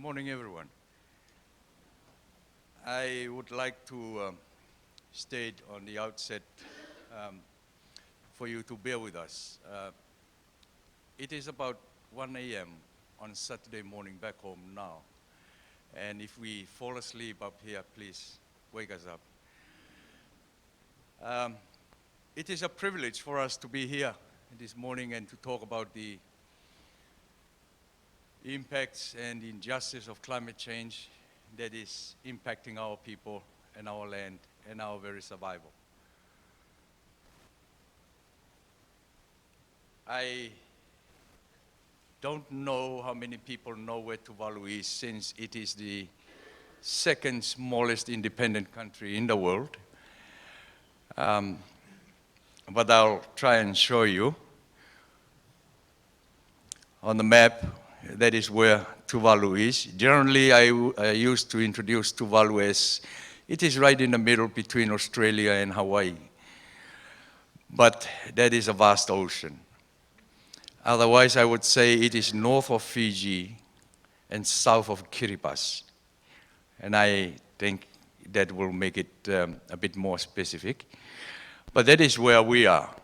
morning, everyone. I would like to state on the outset for you to bear with us. It is about 1 a.m. on Saturday morning back home now. And if we fall asleep up here, please wake us up. It is a privilege for us to be here this morning and to talk about the impacts and injustice of climate change that is impacting our people and our land and our very survival. I don't know how many people know where Tuvalu is, since it is the second smallest independent country in the world. But I'll try and show you. On the map, that is where Tuvalu is. Generally, I used to introduce Tuvalu as it is right in the middle between Australia and Hawaii. But that is a vast ocean. Otherwise, I would say it is north of Fiji and south of Kiribati. And I think that will make it a bit more specific. But that is where we are.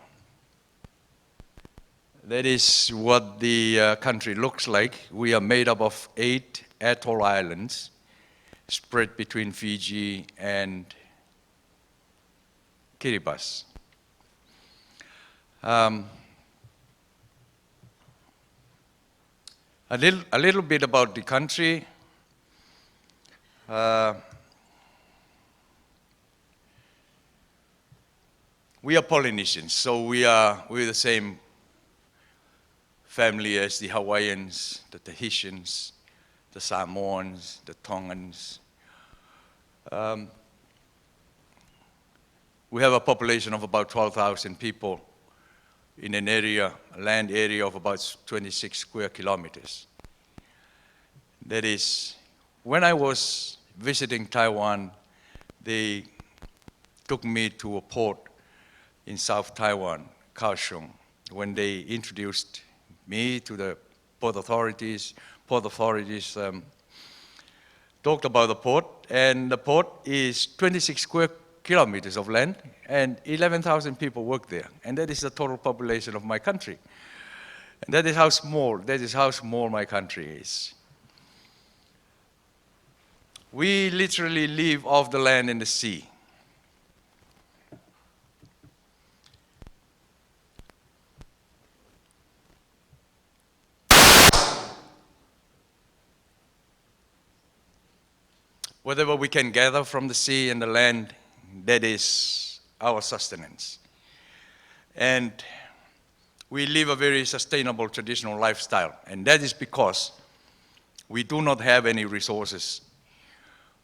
That is what the country looks like. We are made up of 8 atoll islands spread between Fiji and Kiribati. A little bit about the country. We are Polynesians, so we're the same family as the Hawaiians, the Tahitians, the Samoans, the Tongans. We have a population of about 12,000 people in an area, a land area of about 26 square kilometers. That is, when I was visiting Taiwan, they took me to a port in South Taiwan, Kaohsiung, when they introduced me to the port authorities. Port authorities talked about the port, and the port is 26 square kilometers of land, and 11,000 people work there, and that is the total population of my country. And that is how small my country is. We literally live off the land and the sea. Whatever we can gather from the sea and the land, that is our sustenance. And we live a very sustainable traditional lifestyle, and that is because we do not have any resources.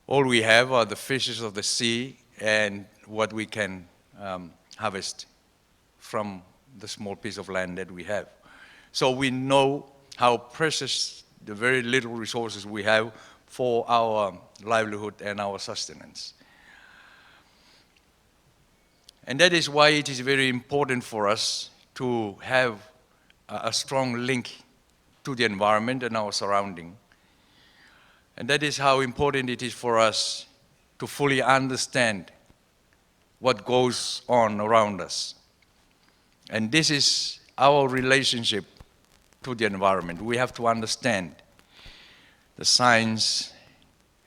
All we have are the fishes of the sea and what we can harvest from the small piece of land that we have. So we know how precious the very little resources we have for our livelihood and our sustenance. And that is why it is very important for us to have a strong link to the environment and our surrounding. And that is how important it is for us to fully understand what goes on around us. And this is our relationship to the environment. We have to understand the signs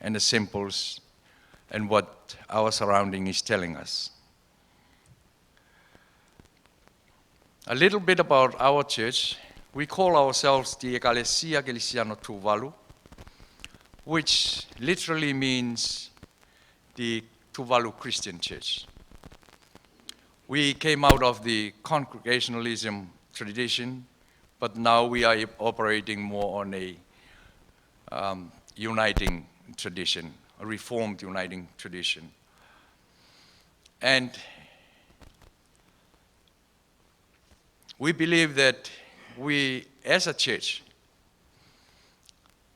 and the symbols and what our surrounding is telling us. A little bit about our church. We call ourselves the Ecclesia Cristiano Tuvalu, which literally means the Tuvalu Christian Church. We came out of the Congregationalism tradition, but now we are operating more on a uniting tradition, a reformed uniting tradition. And we believe that we, as a church,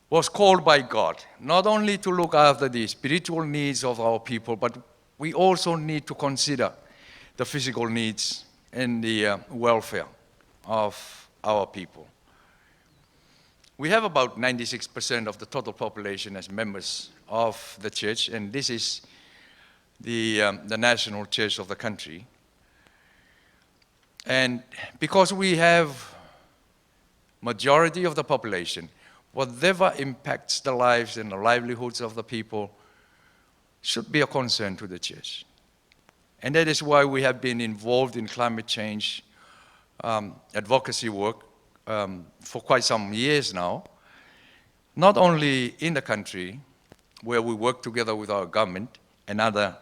was called by God not only to look after the spiritual needs of our people, but we also need to consider the physical needs and the welfare of our people. We have about 96% of the total population as members of the church, and this is the national church of the country. And because we have majority of the population, whatever impacts the lives and the livelihoods of the people should be a concern to the church. And that is why we have been involved in climate change advocacy work for quite some years now, not only in the country, where we work together with our government and other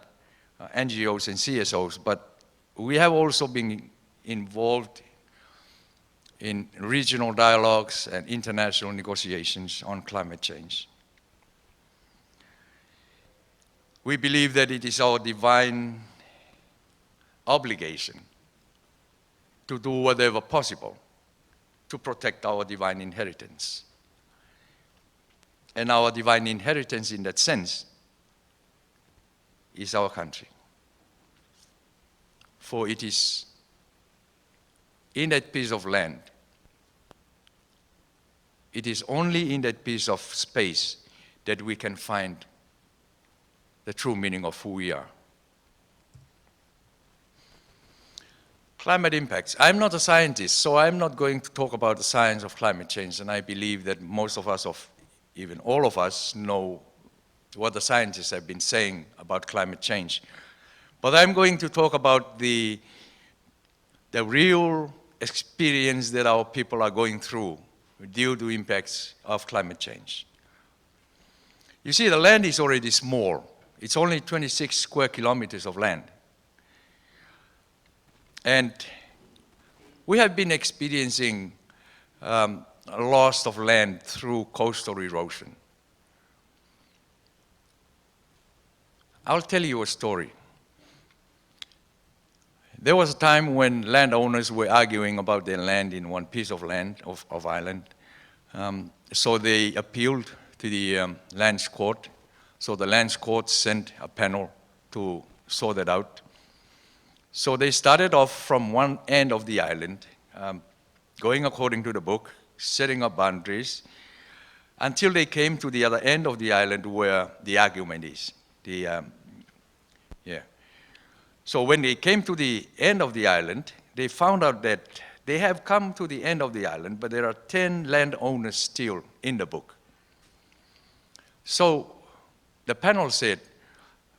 NGOs and CSOs, but we have also been involved in regional dialogues and international negotiations on climate change. We believe that it is our divine obligation to do whatever possible to protect our divine inheritance. And our divine inheritance in that sense is our country. For it is in that piece of land, it is only in that piece of space that we can find the true meaning of who we are. Climate impacts. I'm not a scientist, so I'm not going to talk about the science of climate change, and I believe that most of us, even all of us, know what the scientists have been saying about climate change. But I'm going to talk about the real experience that our people are going through due to impacts of climate change. You see, the land is already small. It's only 26 square kilometers of land. And we have been experiencing a loss of land through coastal erosion. I'll tell you a story. There was a time when landowners were arguing about their land in one piece of land, of island. So they appealed to the lands court. So the lands court sent a panel to sort it out. So they started off from one end of the island, going according to the book, setting up boundaries, until they came to the other end of the island where the argument is. So when they came to the end of the island, they found out that they have come to the end of the island, but there are 10 landowners still in the book. So the panel said,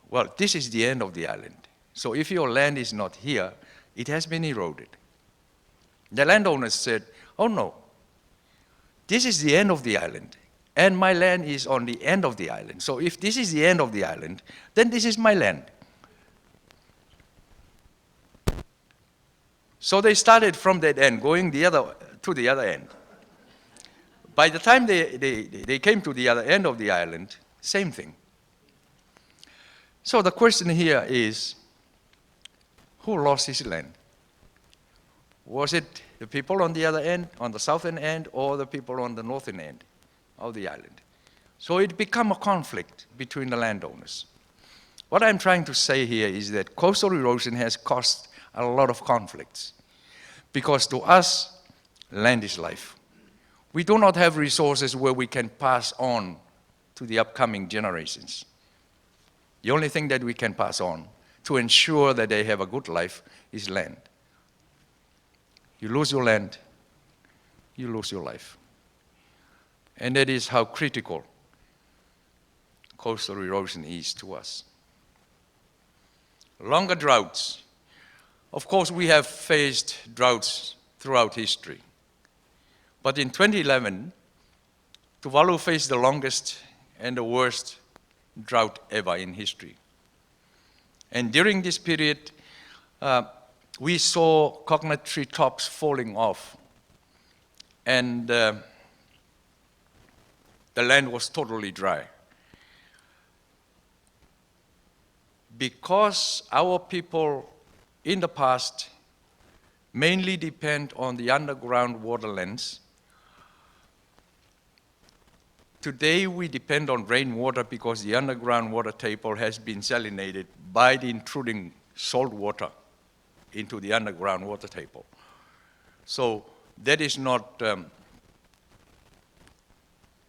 well, this is the end of the island. So if your land is not here, it has been eroded. The landowners said, oh no, this is the end of the island, and my land is on the end of the island. So if this is the end of the island, then this is my land. So they started from that end, going to the other end. By the time they came to the other end of the island, same thing. So the question here is, who lost his land? Was it the people on the other end, on the southern end, or the people on the northern end of the island? So it became a conflict between the landowners. What I'm trying to say here is that coastal erosion has caused a lot of conflicts, because to us, land is life. We do not have resources where we can pass on to the upcoming generations. The only thing that we can pass on to ensure that they have a good life is land. You lose your land, you lose your life. And that is how critical coastal erosion is to us. Longer droughts. Of course, we have faced droughts throughout history. But in 2011, Tuvalu faced the longest and the worst drought ever in history. And during this period, we saw coconut tree tops falling off, and the land was totally dry. Because our people in the past mainly depend on the underground waterlands, today we depend on rainwater because the underground water table has been salinated by the intruding salt water into the underground water table. So that is not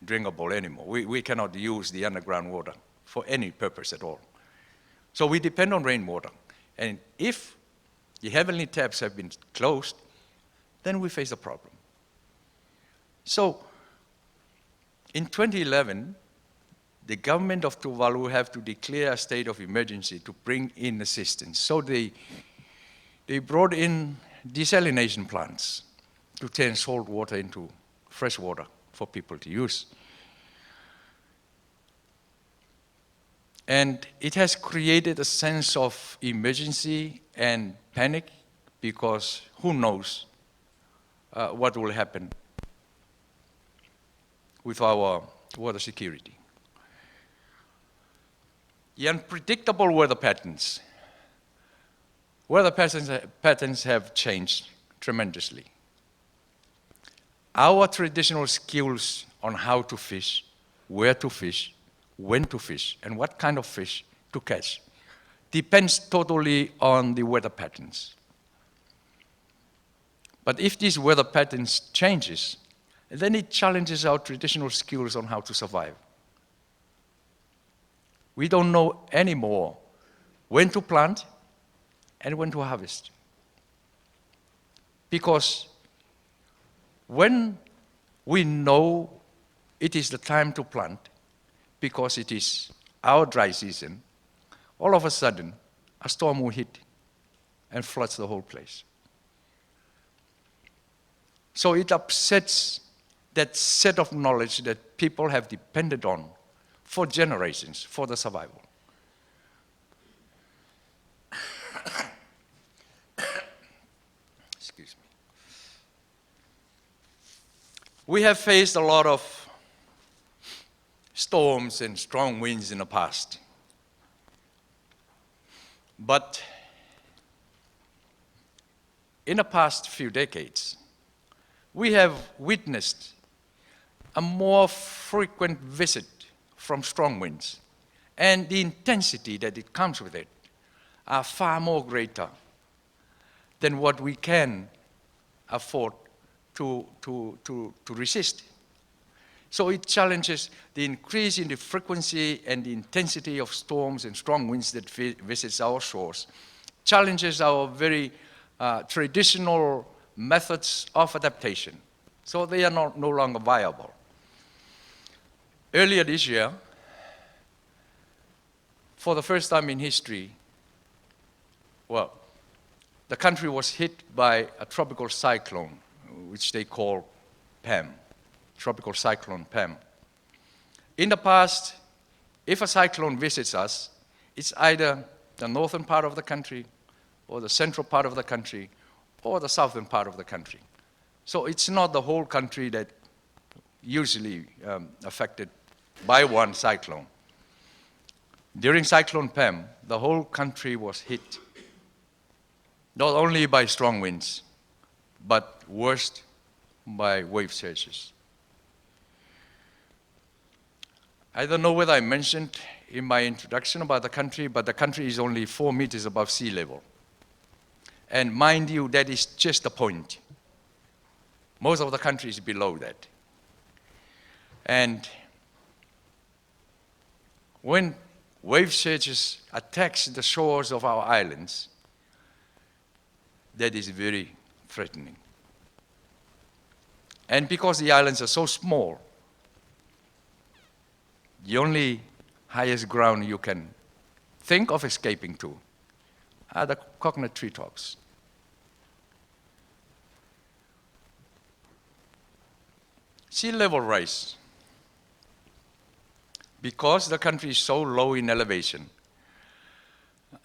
drinkable anymore. We cannot use the underground water for any purpose at all. So we depend on rainwater. And if the heavenly taps have been closed, then we face a problem. So in 2011, the government of Tuvalu have to declare a state of emergency to bring in assistance. So they brought in desalination plants to turn salt water into fresh water for people to use. And it has created a sense of emergency and panic because who knows what will happen with our water security. The unpredictable weather patterns. Weather patterns have changed tremendously. Our traditional skills on how to fish, where to fish, when to fish, and what kind of fish to catch depends totally on the weather patterns. But if these weather patterns changes, then it challenges our traditional skills on how to survive. We don't know anymore when to plant and when to harvest. Because when we know it is the time to plant, because it is our dry season, all of a sudden, a storm will hit and floods the whole place. So it upsets that set of knowledge that people have depended on for generations for the survival. Excuse me. We have faced a lot of storms and strong winds in the past. But in the past few decades, we have witnessed a more frequent visit from strong winds, and the intensity that it comes with it are far more greater than what we can afford to resist. So it challenges the increase in the frequency and the intensity of storms and strong winds that visits our shores, challenges our very traditional methods of adaptation. So they are no longer viable. Earlier this year, for the first time in history, the country was hit by a tropical cyclone, which they call Pam, tropical cyclone Pam. In the past, if a cyclone visits us, it's either the northern part of the country, or the central part of the country, or the southern part of the country. So it's not the whole country that usually affected by one cyclone. During Cyclone Pam, the whole country was hit, not only by strong winds, but worst by wave surges. I don't know whether I mentioned in my introduction about the country, but the country is only 4 meters above sea level. And mind you, that is just a point. Most of the country is below that. And when wave surges attacks the shores of our islands, that is very threatening. And because the islands are so small, the only highest ground you can think of escaping to are the coconut treetops. Sea level rise. Because the country is so low in elevation,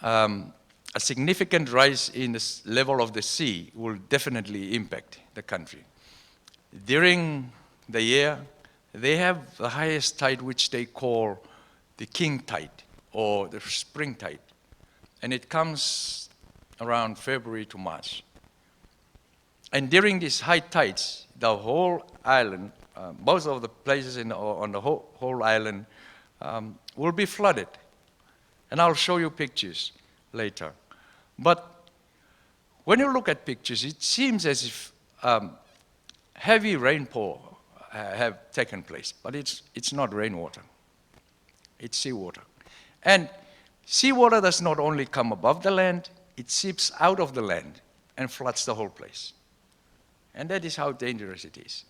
a significant rise in the level of the sea will definitely impact the country. During the year, they have the highest tide, which they call the king tide or the spring tide. And it comes around February to March. And during these high tides, the whole island, most of the places on the whole island will be flooded. And I'll show you pictures later. But when you look at pictures, it seems as if heavy rainfall have taken place, but it's not rainwater. It's seawater. And seawater does not only come above the land, it seeps out of the land and floods the whole place. And that is how dangerous it is.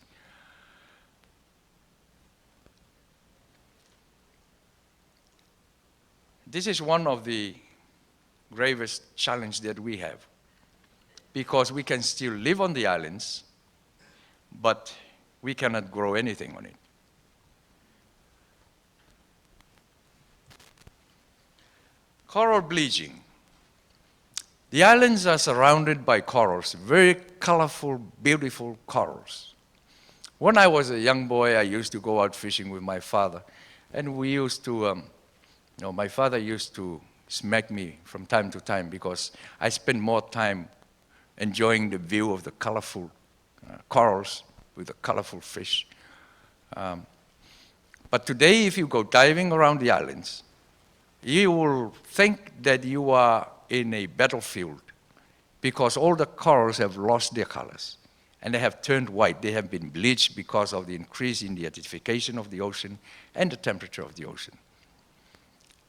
This is one of the gravest challenges that we have, because we can still live on the islands, but we cannot grow anything on it. Coral bleaching. The islands are surrounded by corals, very colorful, beautiful corals. When I was a young boy, I used to go out fishing with my father, and we used to, my father used to smack me from time to time because I spent more time enjoying the view of the colorful corals with the colorful fish. But today, if you go diving around the islands, you will think that you are in a battlefield because all the corals have lost their colors and they have turned white. They have been bleached because of the increase in the acidification of the ocean and the temperature of the ocean.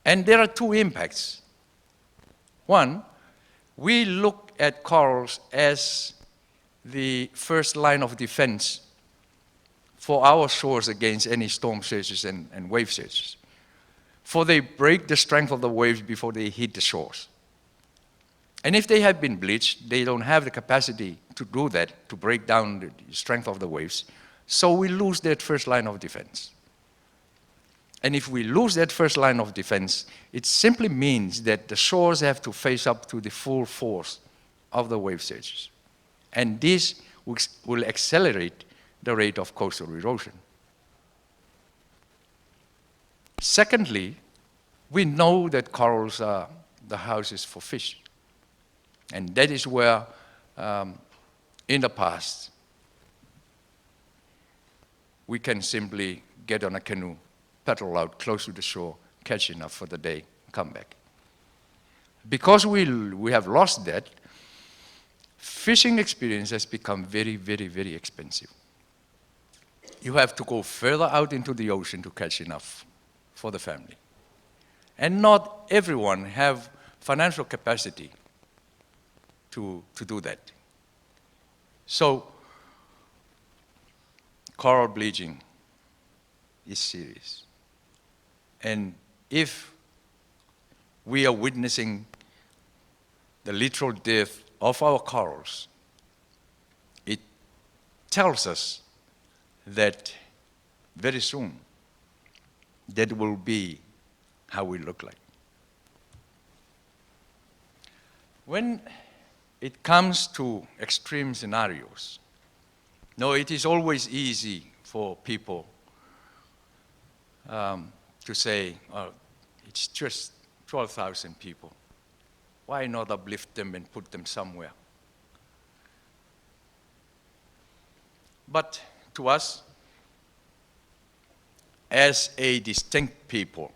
And there are two impacts. One, we look at corals as the first line of defense for our shores against any storm surges and wave surges. For they break the strength of the waves before they hit the shores. And if they have been bleached, they don't have the capacity to do that, to break down the strength of the waves. So we lose that first line of defense. And if we lose that first line of defense, it simply means that the shores have to face up to the full force of the wave surges. And this will accelerate the rate of coastal erosion. Secondly, we know that corals are the houses for fish. And that is where, in the past, we can simply get on a canoe, paddle out close to the shore, catch enough for the day, come back. Because we have lost that, fishing experience has become very, very, very expensive. You have to go further out into the ocean to catch enough for the family. And not everyone have financial capacity to do that. So, coral bleaching is serious. And if we are witnessing the literal death of our corals, it tells us that very soon that will be how we look like. When it comes to extreme scenarios, no, it is always easy for people to say, oh, it's just 12,000 people. Why not uplift them and put them somewhere? But to us, as a distinct people,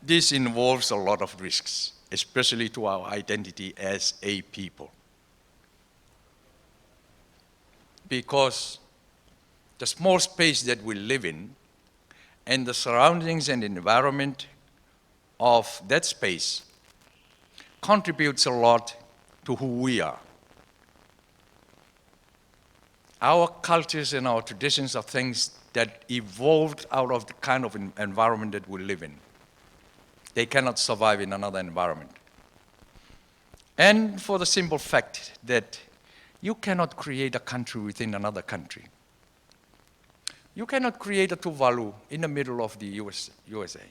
this involves a lot of risks, especially to our identity as a people. Because the small space that we live in and the surroundings and environment of that space contributes a lot to who we are. Our cultures and our traditions are things that evolved out of the kind of environment that we live in. They cannot survive in another environment. And for the simple fact that you cannot create a country within another country. You cannot create a Tuvalu in the middle of the USA.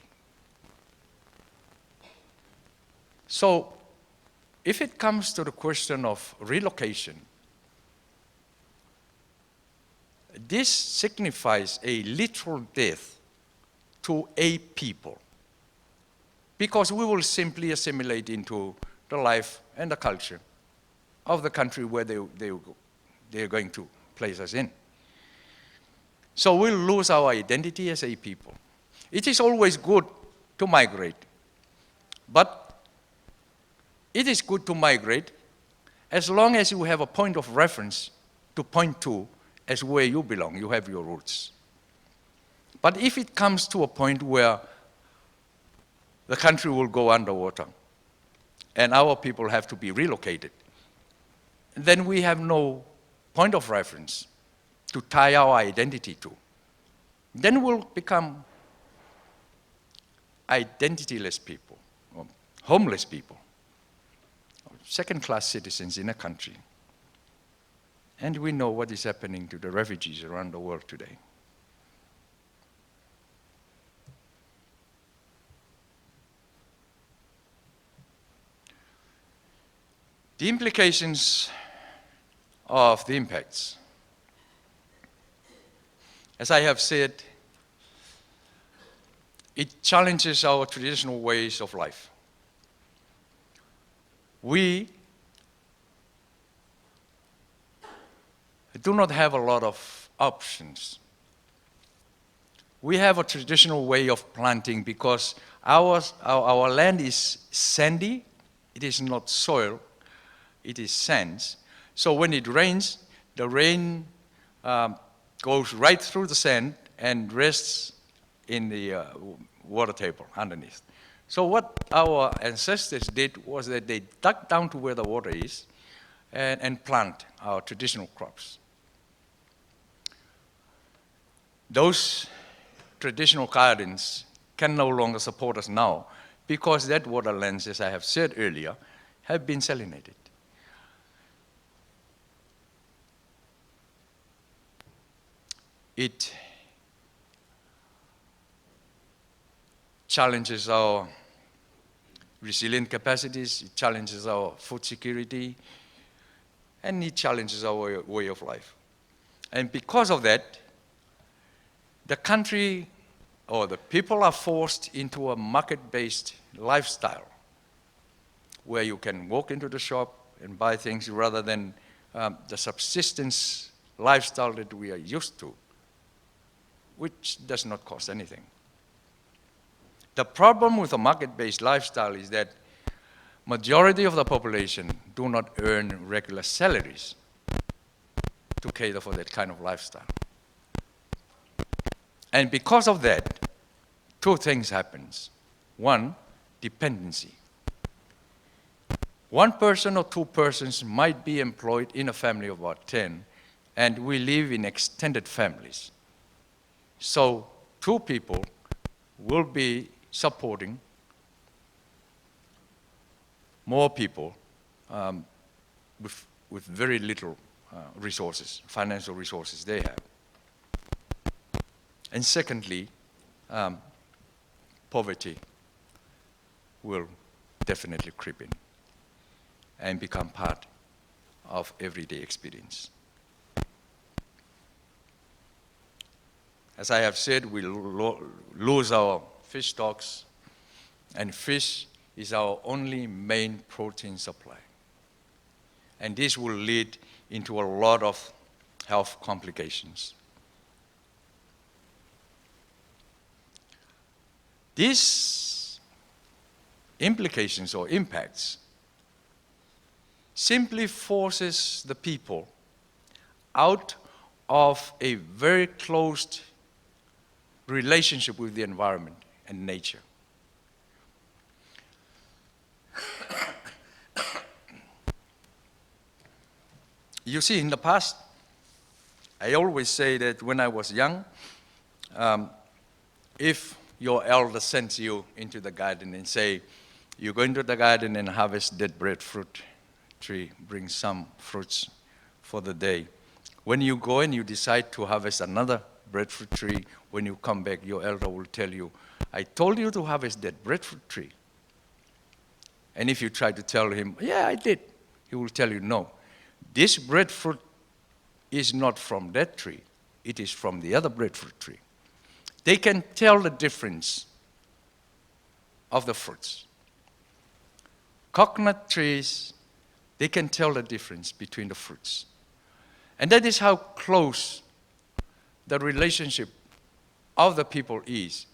So, if it comes to the question of relocation, this signifies a literal death to a people, because we will simply assimilate into the life and the culture of the country where they're going to place us in. So we'll lose our identity as a people. It is always good to migrate, but it is good to migrate as long as you have a point of reference to point to as where you belong, you have your roots. But if it comes to a point where the country will go underwater and our people have to be relocated, then we have no point of reference to tie our identity to. Then we'll become identityless people, or homeless people, or second-class citizens in a country. And we know what is happening to the refugees around the world today. The implications of the impacts. As I have said, it challenges our traditional ways of life. We do not have a lot of options. We have a traditional way of planting because our land is sandy. It is not soil, it is sands. So when it rains, the rain goes right through the sand and rests in the water table underneath. So what our ancestors did was that they dug down to where the water is and plant our traditional crops. Those traditional gardens can no longer support us now because that waterlands, as I have said earlier, have been salinated. It challenges our resilient capacities, it challenges our food security, and it challenges our way of life. And because of that, the country or the people are forced into a market-based lifestyle where you can walk into the shop and buy things rather than the subsistence lifestyle that we are used to, which does not cost anything. The problem with a market-based lifestyle is that majority of the population do not earn regular salaries to cater for that kind of lifestyle. And because of that, two things happens. One, dependency. One person or two persons might be employed in a family of about 10, and we live in extended families. So two people will be supporting more people with very little resources, financial resources they have. And secondly, poverty will definitely creep in and become part of everyday experience. As I have said, we lose our fish stocks, and fish is our only main protein supply. And this will lead into a lot of health complications. These implications or impacts simply forces the people out of a very closed relationship with the environment and nature. You see, in the past, I always say that when I was young, if your elder sends you into the garden and say, you go into the garden and harvest that breadfruit tree, bring some fruits for the day. When you go and you decide to harvest another breadfruit tree, when you come back, your elder will tell you, I told you to harvest that breadfruit tree. And if you try to tell him, yeah, I did, he will tell you, no, this breadfruit is not from that tree, it is from the other breadfruit tree. They can tell the difference of the fruits. Coconut trees, they can tell the difference between the fruits. And that is how close the relationship of the people is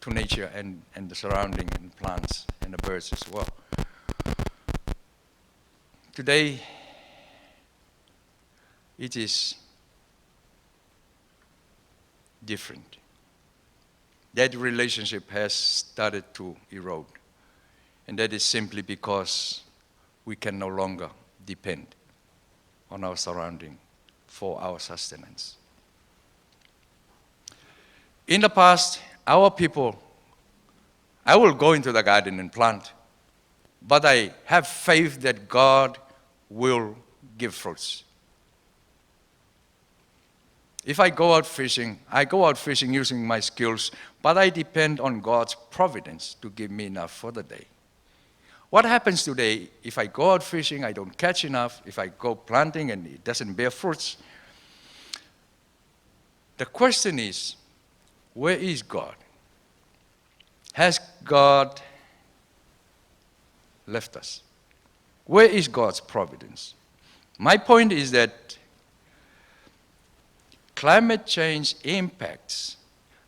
to nature and the surrounding and plants and the birds as well. Today, it is different. That relationship has started to erode. And that is simply because we can no longer depend on our surrounding for our sustenance. In the past, our people, I will go into the garden and plant, but I have faith that God will give fruits. If I go out fishing using my skills, but I depend on God's providence to give me enough for the day. What happens today if I go out fishing, I don't catch enough, if I go planting and it doesn't bear fruits? The question is, where is God? Has God left us? Where is God's providence? My point is that climate change impacts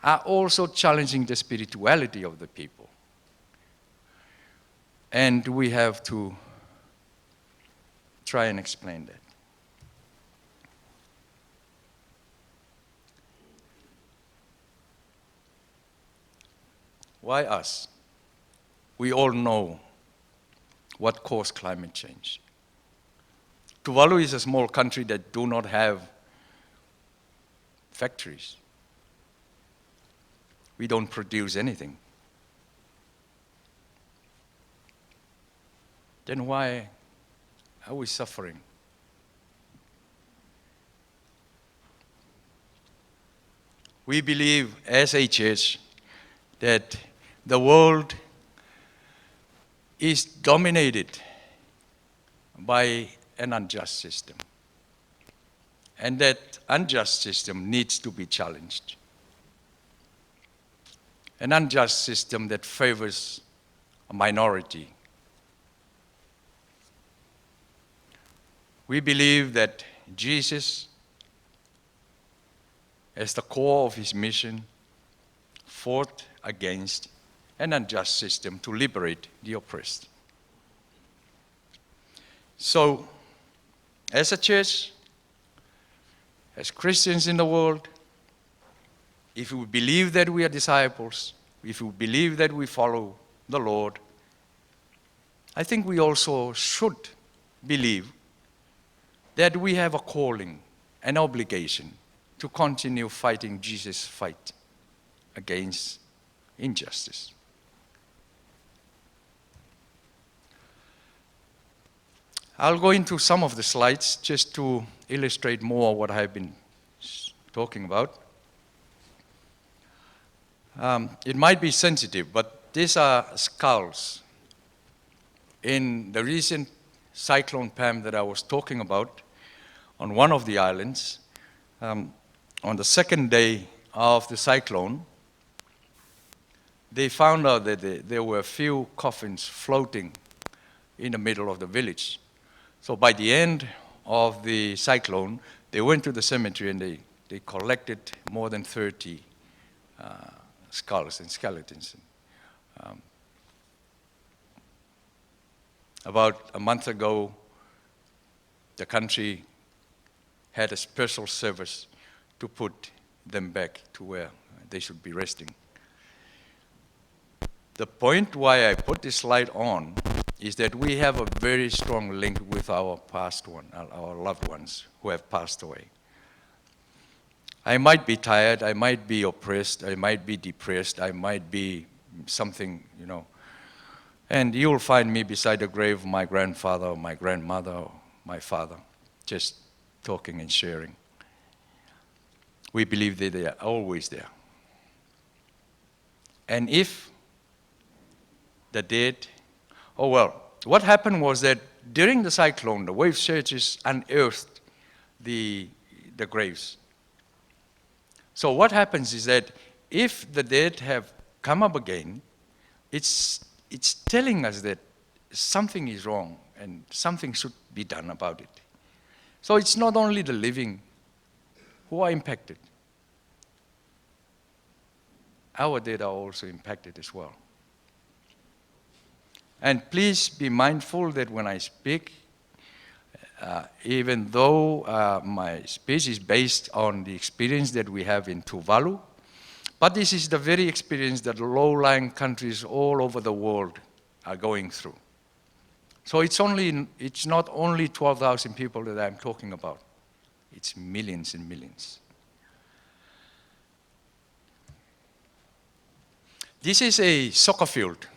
are also challenging the spirituality of the people. And we have to try and explain that. Why us? We all know what caused climate change. Tuvalu is a small country that do not have factories. We don't produce anything. Then why are we suffering? We believe as a church that the world is dominated by an unjust system. And that unjust system needs to be challenged. An unjust system that favors a minority. We believe that Jesus, as the core of his mission, fought against an unjust system to liberate the oppressed. So, as a church, as Christians in the world, if we believe that we are disciples, if we believe that we follow the Lord, I think we also should believe that we have a calling, an obligation to continue fighting Jesus' fight against injustice. I'll go into some of the slides just to illustrate more what I've been talking about. It might be sensitive, but these are skulls. In the recent cyclone Pam that I was talking about on one of the islands, on the second day of the cyclone, they found out that there were a few coffins floating in the middle of the village. So by the end of the cyclone, they went to the cemetery and they collected more than 30 skulls and skeletons. About a month ago, the country had a special service to put them back to where they should be resting. The point why I put this slide on is that we have a very strong link with our our loved ones who have passed away. I might be tired, I might be oppressed, I might be depressed, I might be something, and you'll find me beside the grave of my grandfather or my grandmother or my father, just talking and sharing. We believe that they are always there. And if the dead, what happened was that during the cyclone, the wave surges unearthed the graves. So what happens is that if the dead have come up again, it's telling us that something is wrong and something should be done about it. So it's not only the living who are impacted. Our dead are also impacted as well. And please be mindful that when I speak, even though my speech is based on the experience that we have in Tuvalu, but this is the very experience that low-lying countries all over the world are going through. So it's not only 12,000 people that I'm talking about. It's millions and millions. This is a soccer field.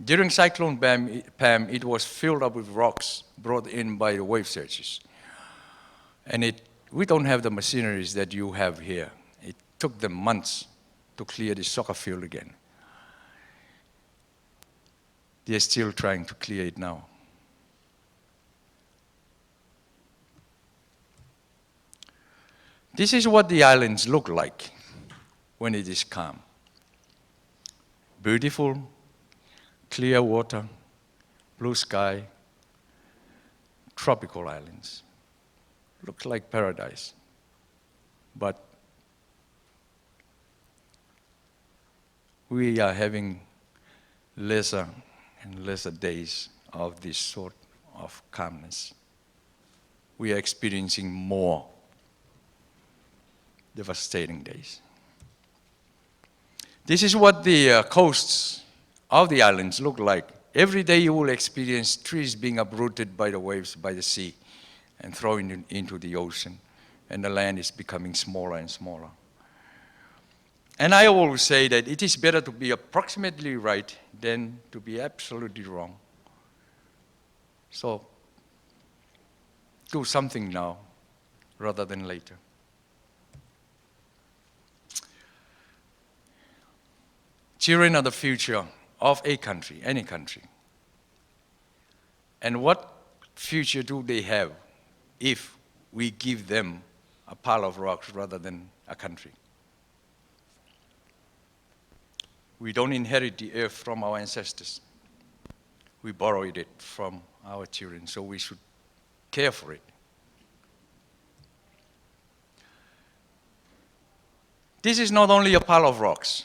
During Cyclone Pam, it was filled up with rocks brought in by the wave surges. And we don't have the machineries that you have here. It took them months to clear the soccer field again. They're still trying to clear it now. This is what the islands look like when it is calm. Beautiful, clear water, blue sky, tropical islands. Look like paradise. But we are having lesser and lesser days of this sort of calmness. We are experiencing more devastating days. This is what the coasts of the islands look like. Every day you will experience trees being uprooted by the waves, by the sea, and thrown into the ocean, and the land is becoming smaller and smaller. And I always say that it is better to be approximately right than to be absolutely wrong. So do something now rather than later. Children are the future of a country, any country. And what future do they have if we give them a pile of rocks rather than a country? We don't inherit the earth from our ancestors. We borrowed it from our children, so we should care for it. This is not only a pile of rocks.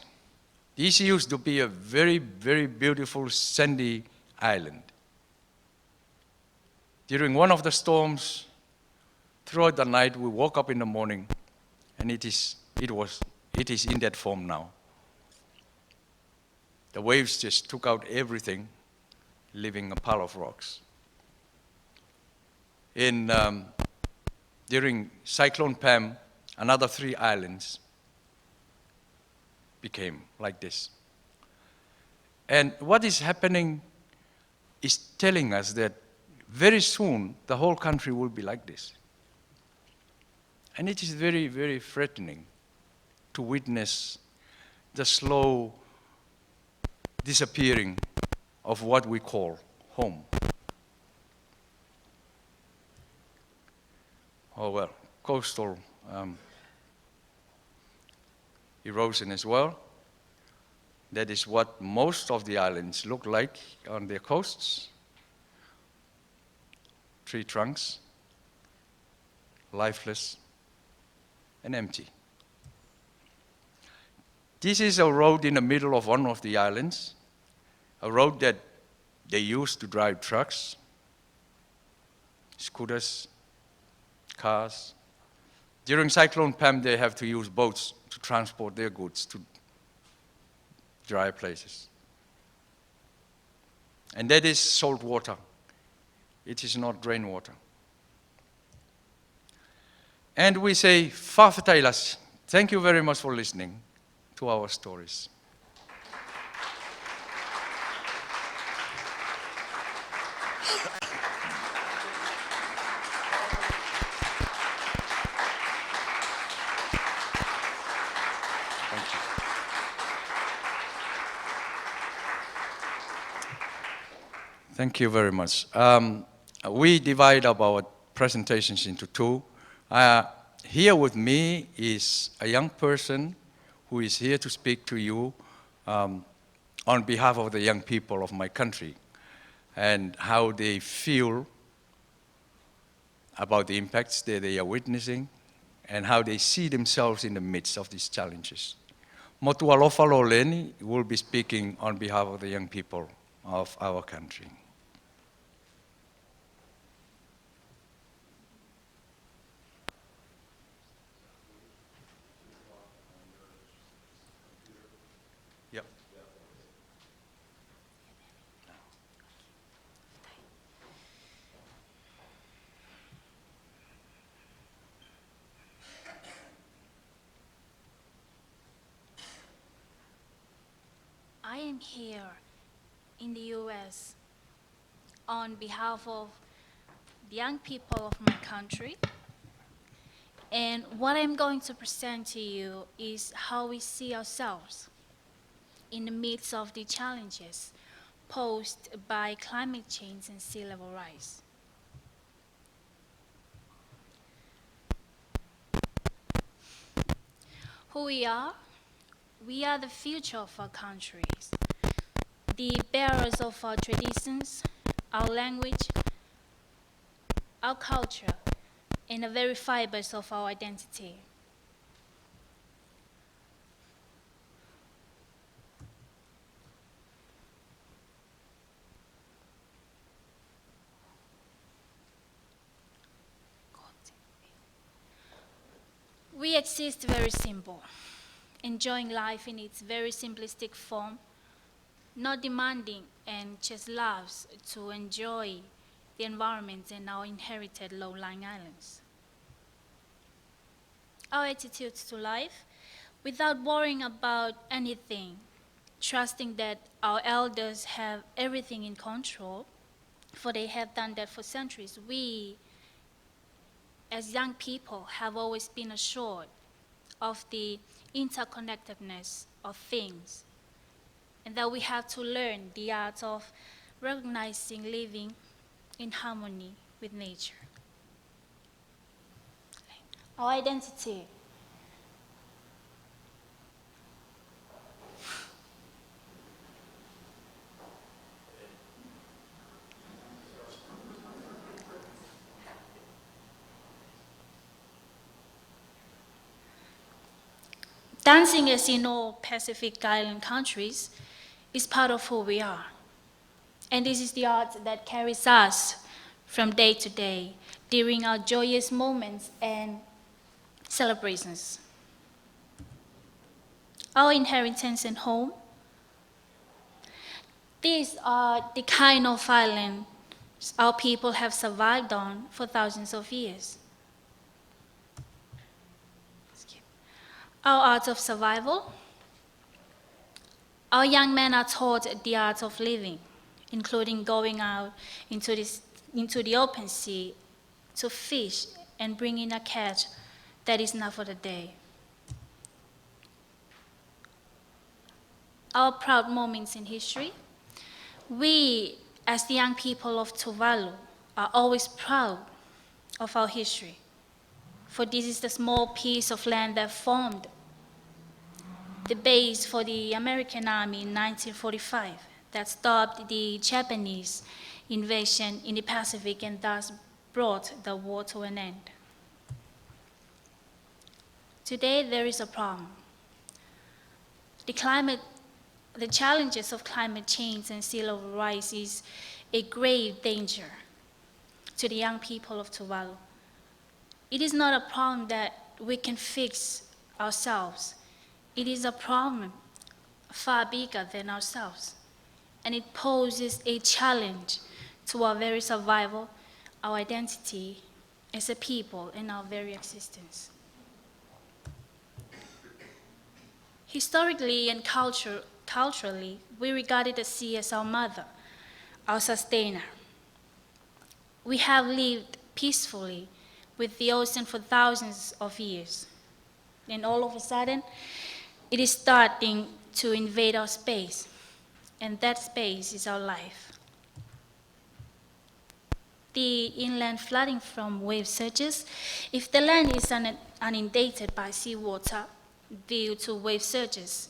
This used to be a very, very beautiful sandy island. During one of the storms, throughout the night, we woke up in the morning, and it is in that form now. The waves just took out everything, leaving a pile of rocks. During Cyclone Pam, another 3 islands became like this. And what is happening is telling us that very soon the whole country will be like this. And it is very, very threatening to witness the slow disappearing of what we call home. Oh well, coastal erosion as well. That is what most of the islands look like on their coasts. Tree trunks, lifeless and empty. This is a road in the middle of one of the islands, a road that they used to drive trucks, scooters, cars. During Cyclone Pam, they have to use boats to transport their goods to dry places. And that is salt water. It is not rainwater. And we say, Fafetailas, thank you very much for listening to our stories. Thank you very much. We divide up our presentations into 2. Here with me is a young person who is here to speak to you on behalf of the young people of my country and how they feel about the impacts that they are witnessing and how they see themselves in the midst of these challenges. Motualofa Loleni will be speaking on behalf of the young people of our country. I am here in the US on behalf of the young people of my country. And what I'm going to present to you is how we see ourselves in the midst of the challenges posed by climate change and sea level rise. Who we are the future of our countries, the bearers of our traditions, our language, our culture, and the very fibers of our identity. We exist very simple, enjoying life in its very simplistic form, not demanding and just loves to enjoy the environment and our inherited low-lying islands. Our attitudes to life, without worrying about anything, trusting that our elders have everything in control, for they have done that for centuries. We, as young people, have always been assured of the interconnectedness of things, and that we have to learn the art of recognizing living in harmony with nature. Our identity. Dancing, as in all Pacific Island countries, is part of who we are. And this is the art that carries us from day to day during our joyous moments and celebrations. Our inheritance and home. These are the kind of islands our people have survived on for thousands of years. Our art of survival. Our young men are taught the art of living, including going out into the open sea to fish and bring in a catch that is enough for the day. Our proud moments in history. We, as the young people of Tuvalu, are always proud of our history, for this is the small piece of land that formed the base for the American Army in 1945 that stopped the Japanese invasion in the Pacific and thus brought the war to an end. Today there is a problem. The challenges of climate change and sea level rise is a grave danger to the young people of Tuvalu. It is not a problem that we can fix ourselves. It is a problem far bigger than ourselves, and it poses a challenge to our very survival, our identity as a people, and our very existence. Historically and culturally, we regarded the sea as our mother, our sustainer. We have lived peacefully with the ocean for thousands of years, and all of a sudden, it is starting to invade our space, and that space is our life. The inland flooding from wave surges, if the land is inundated by seawater due to wave surges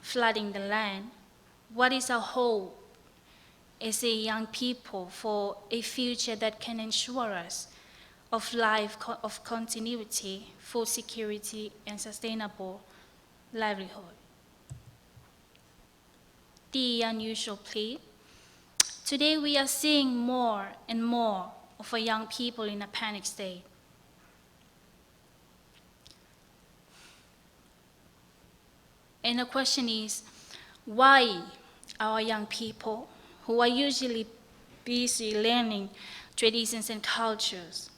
flooding the land, what is our hope as a young people for a future that can ensure us of life of continuity, food security, and sustainable livelihood? The unusual plea. Today we are seeing more and more of our young people in a panic state. And the question is, why our young people, who are usually busy learning traditions and cultures,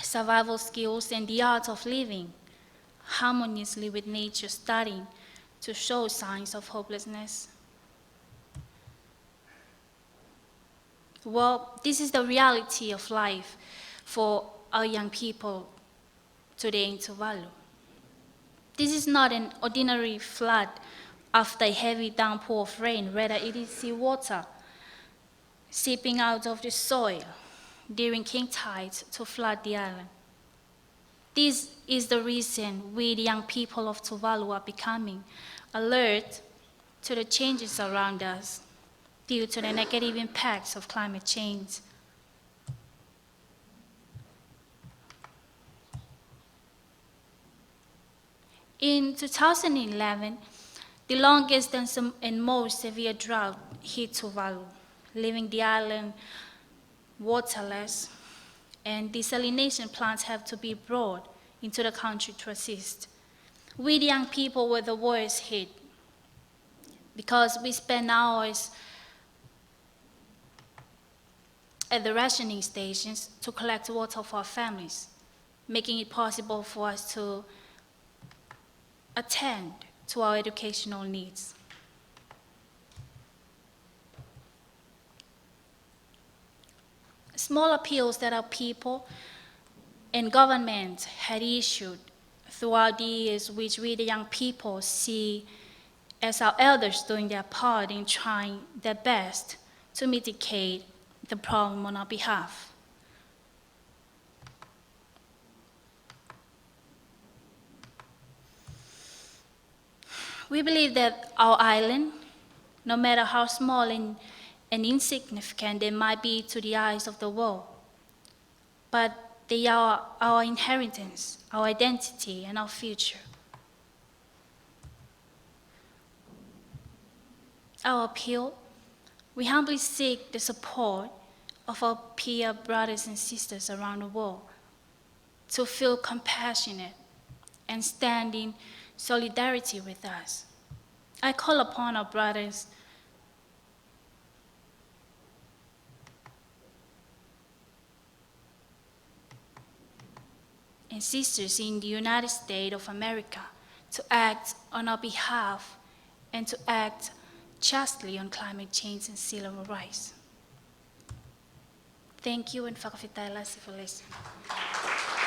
survival skills, and the art of living harmoniously with nature, starting to show signs of hopelessness? Well, this is the reality of life for our young people today in Tuvalu. This is not an ordinary flood after a heavy downpour of rain, rather it is seawater seeping out of the soil during king tides to flood the island. This is the reason we, the young people of Tuvalu, are becoming alert to the changes around us due to the negative impacts of climate change. In 2011, the longest and most severe drought hit Tuvalu, leaving the island waterless, and desalination plants have to be brought into the country to assist. We, the young people, were the worst hit because we spent hours at the rationing stations to collect water for our families, making it possible for us to attend to our educational needs. Small appeals that our people and government had issued throughout the years, which we, the young people, see as our elders doing their part in trying their best to mitigate the problem on our behalf. We believe that our island, no matter how small and insignificant it might be to the eyes of the world, but they are our inheritance, our identity, and our future. Our appeal, we humbly seek the support of our peer brothers and sisters around the world to feel compassionate and stand in solidarity with us. I call upon our brothers and sisters in the United States of America to act on our behalf and to act justly on climate change and sea level rise. Thank you, and whakawhetailasi for listening.